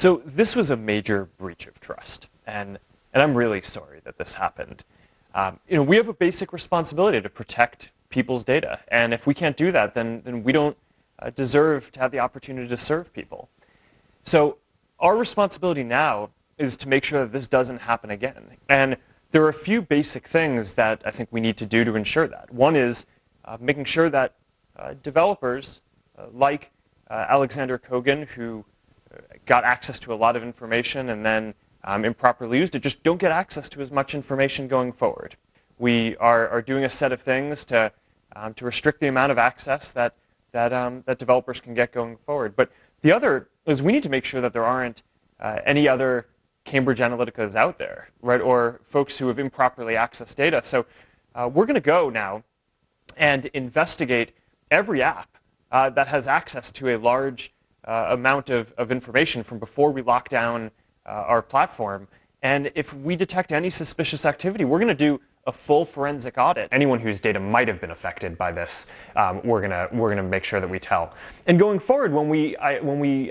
So this was a major breach of trust, and I'm really sorry that this happened. We have a basic responsibility to protect people's data, and if we can't do that, then we don't deserve to have the opportunity to serve people. So our responsibility now is to make sure that this doesn't happen again. And there are a few basic things that I think we need to do to ensure that. One is making sure that developers like Alexander Kogan, who got access to a lot of information and then improperly used it, just don't get access to as much information going forward. We are doing a set of things to restrict the amount of access that developers can get going forward. But the other is we need to make sure that there aren't any other Cambridge Analyticas out there, right, or folks who have improperly accessed data. So we're going to go now and investigate every app that has access to a large amount of information from before we lock down our platform. And if we detect any suspicious activity, we're going to do a full forensic audit. Anyone whose data might have been affected by this, we're gonna make sure that we tell. And going forward, when we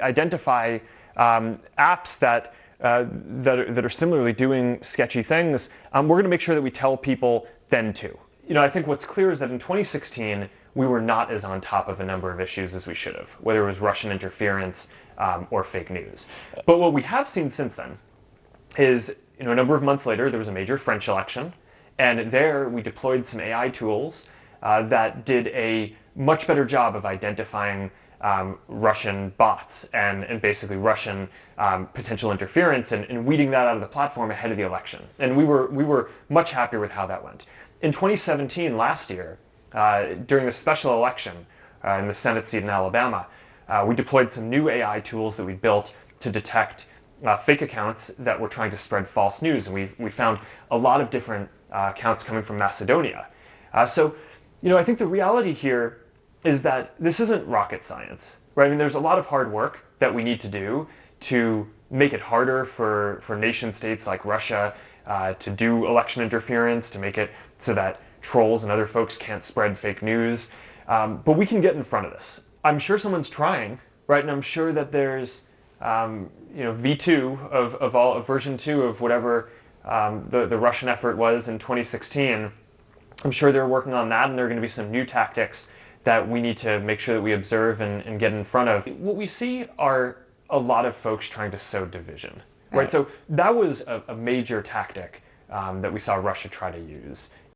identify apps that are similarly doing sketchy things, we're going to make sure that we tell people then too. I think what's clear is that in 2016, we were not as on top of a number of issues as we should have, whether it was Russian interference or fake news. But what we have seen since then is, a number of months later, there was a major French election, and there we deployed some AI tools that did a much better job of identifying Russian bots and basically Russian potential interference and weeding that out of the platform ahead of the election. And we were much happier with how that went. In 2017, last year, during the special election in the Senate seat in Alabama, we deployed some new AI tools that we built to detect fake accounts that were trying to spread false news. And we found a lot of different accounts coming from Macedonia. So, I think the reality here is that this isn't rocket science, right? I mean, there's a lot of hard work that we need to do to make it harder for nation states like Russia to do election interference, to make it so that trolls and other folks can't spread fake news. But we can get in front of this. I'm sure someone's trying, right? And I'm sure that there's V2 of version 2 of whatever the Russian effort was in 2016. I'm sure they're working on that, and there are going to be some new tactics that we need to make sure that we observe and get in front of. What we see are a lot of folks trying to sow division, right? So that was a major tactic that we saw Russia try to use.